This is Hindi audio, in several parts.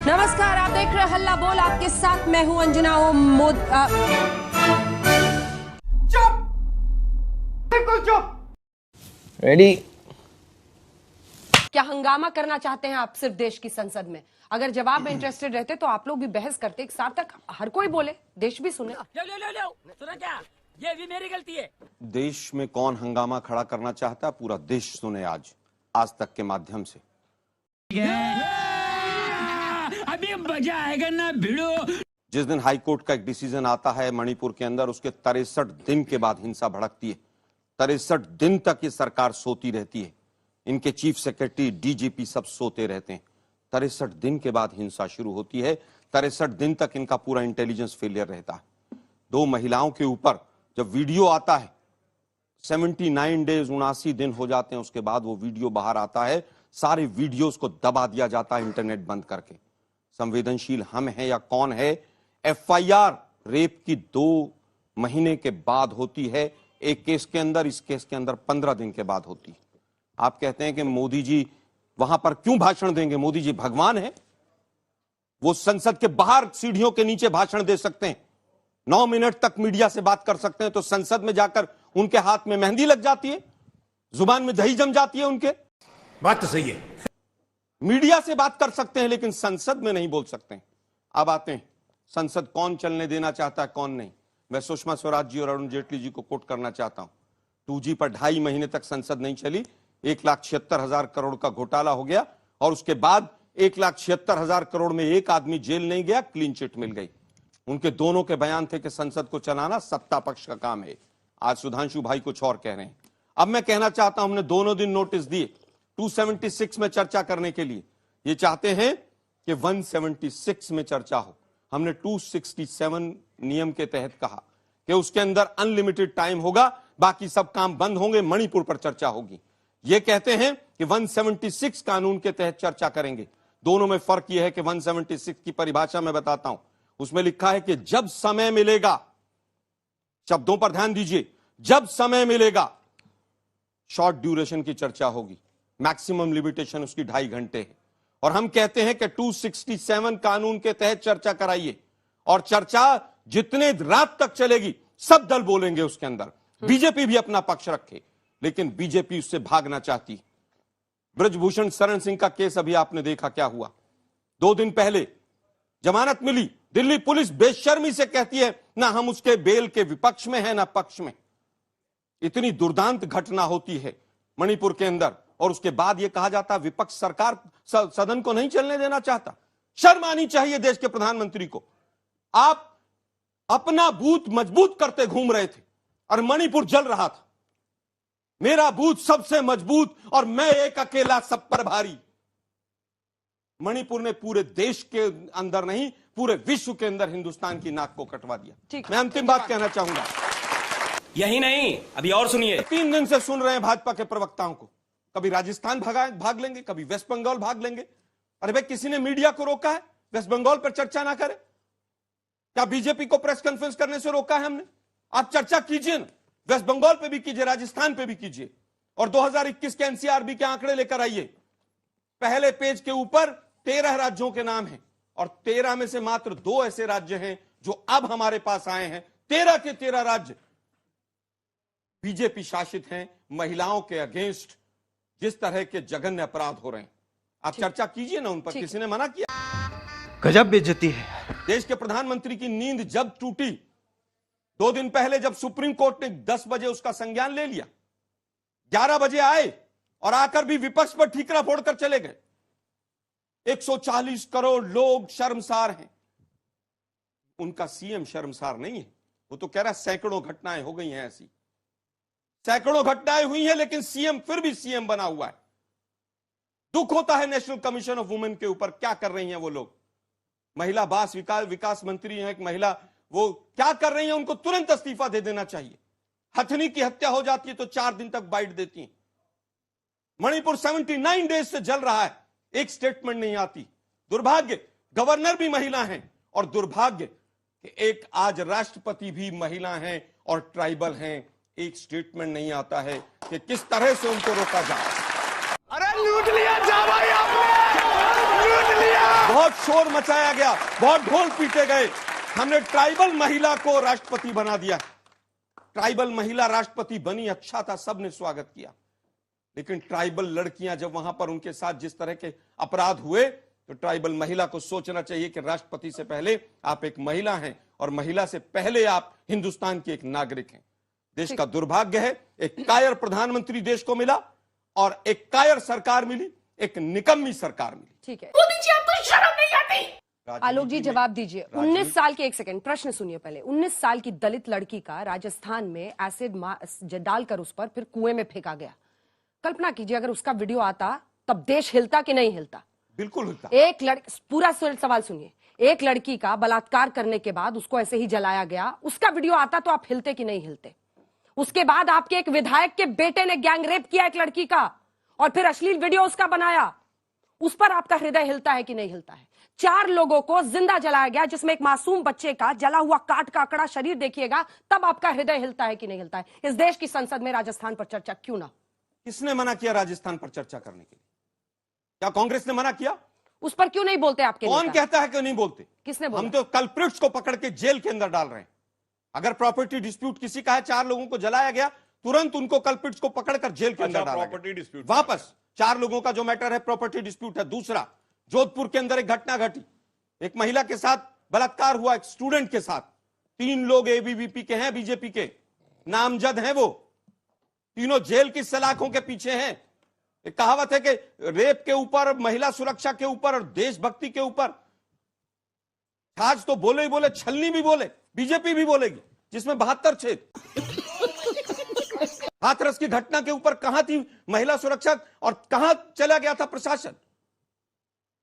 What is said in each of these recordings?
नमस्कार, आप देख रहे हैं हल्ला बोल। आपके साथ मैं हूं अंजना। चुप, बिल्कुल चुप। रेडी? क्या हंगामा करना चाहते हैं आप सिर्फ देश की संसद में? अगर जवाब में इंटरेस्टेड रहते तो आप लोग भी बहस करते, एक साथ तक हर कोई बोले, देश भी सुने। लो सुना क्या? ये भी मेरी गलती है। देश में कौन हंगामा खड़ा करना चाहता है, पूरा देश सुने आज तक के माध्यम से। अभी मजा आएगा ना भिड़ो। जिस दिन हाईकोर्ट का एक डिसीजन आता है मणिपुर के अंदर, उसके 63 दिन के बाद हिंसा भड़कती है। 63 दिन तक ये सरकार सोती रहती है, इनके चीफ सेक्रेटरी, डीजीपी सब सोते रहते हैं। 63 दिन के बाद हिंसा शुरू होती है। 63 दिन तक इनका पूरा इंटेलिजेंस फेलियर रहता है। 2 महिलाओं के ऊपर जब वीडियो आता है, 79 डेज 79 दिन हो जाते हैं, उसके बाद वो वीडियो बाहर आता है। सारे वीडियोस को दबा दिया जाता है इंटरनेट बंद करके। संवेदनशील हम हैं या कौन है? एफआईआर रेप की 2 महीने के बाद होती है एक केस के अंदर, इस केस के अंदर 15 दिन के बाद होती है। आप कहते हैं कि मोदी जी वहां पर क्यों भाषण देंगे? मोदी जी भगवान है? वो संसद के बाहर सीढ़ियों के नीचे भाषण दे सकते हैं, 9 मिनट तक मीडिया से बात कर सकते हैं, तो संसद में जाकर उनके हाथ में मेहंदी लग जाती है, जुबान में दही जम जाती है उनके। बात तो सही है। मीडिया से बात कर सकते हैं लेकिन संसद में नहीं बोल सकते हैं। अब आते हैं संसद कौन चलने देना चाहता है, कौन नहीं। मैं सुषमा स्वराज जी और अरुण जेटली जी को कोट करना चाहता हूं। 2G पर 2.5 महीने तक संसद नहीं चली, 1,76,000 करोड़ का घोटाला हो गया और उसके बाद 1,76,000 करोड़ में एक आदमी जेल नहीं गया, क्लीन चिट मिल गई। उनके दोनों के बयान थे कि संसद को चलाना सत्ता पक्ष का काम है। आज सुधांशु भाई कुछ और कह रहे हैं। अब मैं कहना चाहता हूं, हमने दोनों दिन नोटिस दिए 276 में चर्चा करने के लिए। ये चाहते हैं कि 176 में चर्चा हो। हमने 267 नियम के तहत कहा कि उसके अंदर अनलिमिटेड टाइम होगा, बाकी सब काम बंद होंगे, मणिपुर पर चर्चा होगी। ये कहते हैं कि 176 कानून के तहत चर्चा करेंगे। दोनों में फर्क यह है कि 176 की परिभाषा मैं बताता हूं। उसमें लिखा है कि जब समय मिलेगा, शब्दों पर ध्यान दीजिए, जब समय मिलेगा शॉर्ट ड्यूरेशन की चर्चा होगी। मैक्सिमम लिमिटेशन उसकी 2.5 घंटे है। और हम कहते हैं कि 267 कानून के तहत चर्चा कराइए, और चर्चा जितने रात तक चलेगी सब दल बोलेंगे उसके अंदर। बीजेपी भी अपना पक्ष रखे, लेकिन बीजेपी उससे भागना चाहती। ब्रजभूषण शरण सिंह का केस अभी आपने देखा क्या हुआ। 2 दिन पहले जमानत मिली, दिल्ली पुलिस बेशर्मी से कहती है ना हम उसके बेल के विपक्ष में हैं ना पक्ष में। इतनी दुर्दांत घटना होती है मणिपुर के अंदर, और उसके बाद यह कहा जाता विपक्ष सरकार सदन को नहीं चलने देना चाहता। शर्म आनी चाहिए देश के प्रधानमंत्री को। आप अपना बूथ मजबूत करते घूम रहे थे और मणिपुर जल रहा था। मेरा बूथ सबसे मजबूत और मैं एक अकेला सब पर भारी। मणिपुर ने पूरे देश के अंदर नहीं, पूरे विश्व के अंदर हिंदुस्तान की नाक को कटवा दिया। मैं अंतिम बात कहना चाहूंगा। यही नहीं, अभी और सुनिए। 3 दिन से सुन रहे हैं भाजपा के प्रवक्ताओं को, कभी राजस्थान भाग लेंगे, कभी वेस्ट बंगाल भाग लेंगे। अरे भाई, किसी ने मीडिया को रोका है वेस्ट बंगाल पर चर्चा ना करे? क्या बीजेपी को प्रेस कॉन्फ्रेंस करने से रोका है हमने? आप चर्चा कीजिए ना, वेस्ट बंगाल पे भी कीजिए, राजस्थान पे भी कीजिए, और 2021 के एनसीआरबी के आंकड़े लेकर आइए। पहले पेज के ऊपर 13 राज्यों के नाम हैं, और 13 में से मात्र 2 ऐसे राज्य हैं जो अब हमारे पास आए हैं। 13 के 13 राज्य बीजेपी शासित हैं। महिलाओं के अगेंस्ट जिस तरह के जघन्य अपराध हो रहे हैं, आप चर्चा कीजिए ना उन पर। किसी ने मना किया? गजब बेइज्जती है। देश के प्रधानमंत्री की नींद जब टूटी 2 दिन पहले, जब सुप्रीम कोर्ट ने 10 बजे उसका संज्ञान ले लिया, 11 बजे आए और आकर भी विपक्ष पर ठीकरा फोड़कर चले गए। 140 करोड़ लोग शर्मसार हैं। उनका सीएम शर्मसार नहीं है। वो तो कह रहा है सैकड़ों घटनाएं हो गई हैं, ऐसी सैकड़ों घटनाएं हुई हैं, लेकिन सीएम फिर भी सीएम बना हुआ है। दुख होता है नेशनल कमीशन ऑफ वुमेन के ऊपर। क्या कर रही हैं वो लोग? महिला बाल विकास मंत्री हैं एक महिला, वो क्या कर रही हैं? उनको तुरंत इस्तीफा दे देना चाहिए। हथनी की हत्या हो जाती है तो 4 दिन तक बाइट देती हैं। मणिपुर 79 डेज से जल रहा है, एक स्टेटमेंट नहीं आती। दुर्भाग्य, गवर्नर भी महिला हैं, और दुर्भाग्य कि एक आज राष्ट्रपति भी महिला हैं और ट्राइबल हैं। एक स्टेटमेंट नहीं आता है कि किस तरह से उनको रोका जाए। अरे लूट लिया जा भाई आपने। बहुत शोर मचाया गया, बहुत ढोल पीटे गए। हमने ट्राइबल महिला को राष्ट्रपति बना दिया। ट्राइबल महिला राष्ट्रपति बनी, अच्छा था, सबने स्वागत किया। लेकिन ट्राइबल लड़कियां जब वहां पर उनके साथ जिस तरह के अपराध हुए, तो ट्राइबल महिला को सोचना चाहिए कि राष्ट्रपति से पहले आप एक महिला हैं और महिला से पहले आप हिंदुस्तान के एक नागरिक हैं। देश का दुर्भाग्य है, एक कायर प्रधानमंत्री देश को मिला और एक कायर सरकार मिली, एक निकम्मी सरकार मिली। ठीक है, मोदी जी आपको शर्म नहीं आती? आलोक जी जवाब दीजिए। 19 साल की, एक सेकंड प्रश्न सुनिए पहले। 19 साल की दलित लड़की का राजस्थान में एसिड डालकर उस पर फिर कुएं में फेंका गया। कल्पना कीजिए अगर उसका वीडियो आता तब देश हिलता कि नहीं हिलता? बिल्कुल हिलता। एक लड़की, पूरा सवाल सुनिए, एक लड़की का बलात्कार करने के बाद उसको ऐसे ही जलाया गया, उसका वीडियो आता तो आप हिलते कि नहीं हिलते? उसके बाद आपके एक विधायक के बेटे ने गैंग रेप किया एक लड़की का और फिर अश्लील वीडियो उसका बनाया, उस पर आपका हृदय हिलता है कि नहीं हिलता है? 4 लोगों को जिंदा जलाया गया, जिसमें एक मासूम बच्चे का जला हुआ काट का आंकड़ा शरीर देखिएगा, तब आपका हृदय हिलता है कि नहीं हिलता है? इस देश की संसद में राजस्थान पर चर्चा क्यों ना? किसने मना किया राजस्थान पर चर्चा करने के लिए? क्या कांग्रेस ने मना किया? उस पर क्यों नहीं बोलते आपके कौन नेता? कहता है कि नहीं बोलते? किसने बोला? हम तो कल्प्रिट्स को पकड़ के जेल के अंदर डाल रहे हैं। अगर प्रॉपर्टी डिस्प्यूट किसी का है, 4 लोगों को जलाया गया, तुरंत उनको कल्प्रिट्स को पकड़कर जेल के अंदर डाला प्रॉपर्टी डिस्प्यूट वापस। 4 लोगों का जो मैटर है प्रॉपर्टी डिस्प्यूट है। दूसरा, जोधपुर के अंदर एक घटना घटी, एक महिला के साथ बलात्कार हुआ, एक स्टूडेंट के साथ। 3 लोग एबीवीपी के हैं, बीजेपी के नामजद हैं, वो तीनों जेल की सलाखों के पीछे हैं। एक कहावत है कि रेप के ऊपर, महिला सुरक्षा के ऊपर और देशभक्ति के ऊपर आज तो बोले ही बोले, छलनी भी बोले, बीजेपी भी बोलेगी, जिसमें 72 छेद। हाथरस की घटना के ऊपर कहां थी महिला सुरक्षा और कहां चला गया था प्रशासन?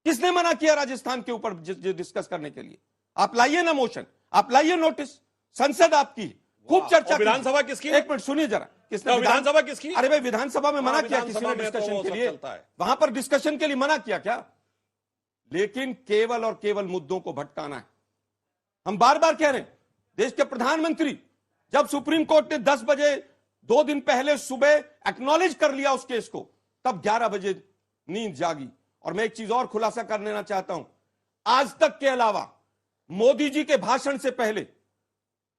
किसने मना किया राजस्थान के ऊपर डिस्कस करने के लिए? आप लाइए ना मोशन, आप लाइए नोटिस, संसद आपकी, खूब चर्चा। विधानसभा किसकी? एक मिनट सुनिए जरा, किसने? विधानसभा किसकी? अरे भाई विधानसभा में मना किया किसी ने डिस्कशन के लिए? वहां पर डिस्कशन के लिए मना किया क्या? लेकिन केवल और केवल मुद्दों को भटकाना है। हम बार बार कह रहे हैं, देश के प्रधानमंत्री जब सुप्रीम कोर्ट ने 10 बजे 2 दिन पहले सुबह एक्नॉलेज कर लिया उस केस को, तब 11 बजे नींद जागी। और मैं एक चीज और खुलासा कर लेना चाहता हूं, आज तक के अलावा मोदी जी के भाषण से पहले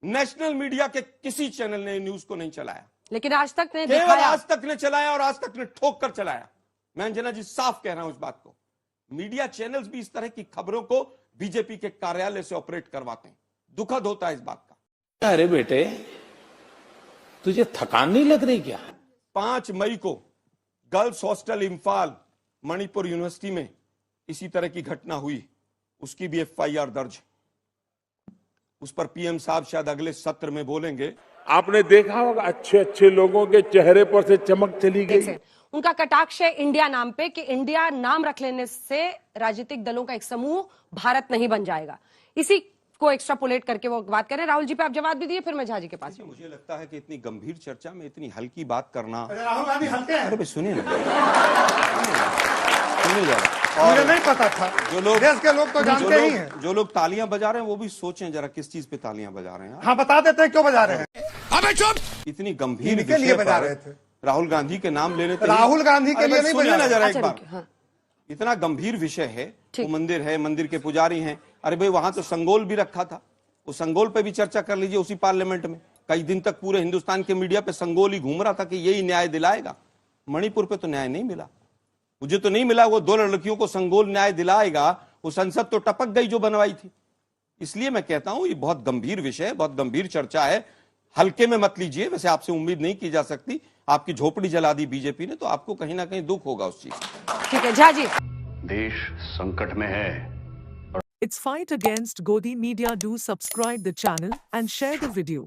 नेशनल मीडिया के किसी चैनल ने न्यूज को नहीं चलाया, लेकिन आज तक ने केवल दिखाया। आज तक ने चलाया और आज तक ने ठोक कर चलाया। मैं अंजना जी साफ कह रहा हूं इस बात को। मीडिया चैनल्स भी इस तरह की खबरों को बीजेपी के कार्यालय से ऑपरेट करवाते हैं। दुखद होता है इस बात का। अरे बेटे, तुझे थकान नहीं लग रही क्या? 5 मई को girls hostel Imphal Manipur university में इसी तरह की घटना हुई, उसकी भी एफआईआर दर्ज। उस पर पीएम साहब शायद अगले सत्र में बोलेंगे। आपने देखा होगा अच्छे अच्छे लोगों के चेहरे पर से चमक चली गई। उनका कटाक्ष है इंडिया नाम पे कि इंडिया नाम रख लेने से राजनीतिक दलों का एक समूह भारत नहीं बन जाएगा। इसी को एक्स्ट्रापोलेट करके वो बात करें। राहुल जी पे आप जवाब भी दिए, फिर मैं झा जी के पास। मुझे लगता है कि इतनी गंभीर चर्चा में इतनी हल्की बात करना। राहुल गांधी हल्के हैं। अरे सुनिए ना, सुनिए जरा। मुझे नहीं पता था, जो लोग देश के लोग तो जानते ही हैं। जो लोग तालियां बजा रहे हैं वो भी सोचें जरा किस चीज पे तालियां बजा रहे हैं। हाँ बता देते हैं क्यों बजा रहे हैं। अबे चुप! इतनी गंभीर इनके लिए विषय बजा पर रहे थे। राहुल गांधी के नाम लेने के लिए। राहुल गांधी के अरे लिए भाई नहीं सुनिए बजा ना रहे। जरा एक अच्छा, बार। हाँ। इतना गंभीर विषय है, ठीक। वो मंदिर है, मंदिर के पुजारी हैं। अरे भाई वहां तो संगोल भी रखा था, उस संगोल पे भी चर्चा कर लीजिए उसी पार्लियामेंट में। कई दिन तक पूरे हिंदुस्तान के मीडिया पे संगोल ही घूम रहा था कि यही न्याय दिलाएगा। मणिपुर पे तो न्याय नहीं मिला, मुझे तो नहीं मिला। वो 2 लड़कियों को संगोल न्याय दिलाएगा, वो संसद तो टपक गई जो बनवाई थी। इसलिए मैं कहता हूं ये बहुत गंभीर विषय है, बहुत गंभीर चर्चा है, हल्के में मत लीजिए। वैसे आपसे उम्मीद नहीं की जा सकती, आपकी झोपड़ी जला दी बीजेपी ने, तो आपको कहीं ना कहीं दुख होगा उस चीज का। ठीक है झा जी। देश संकट में है। It's fight against Godi Media. Do subscribe the channel and share the video.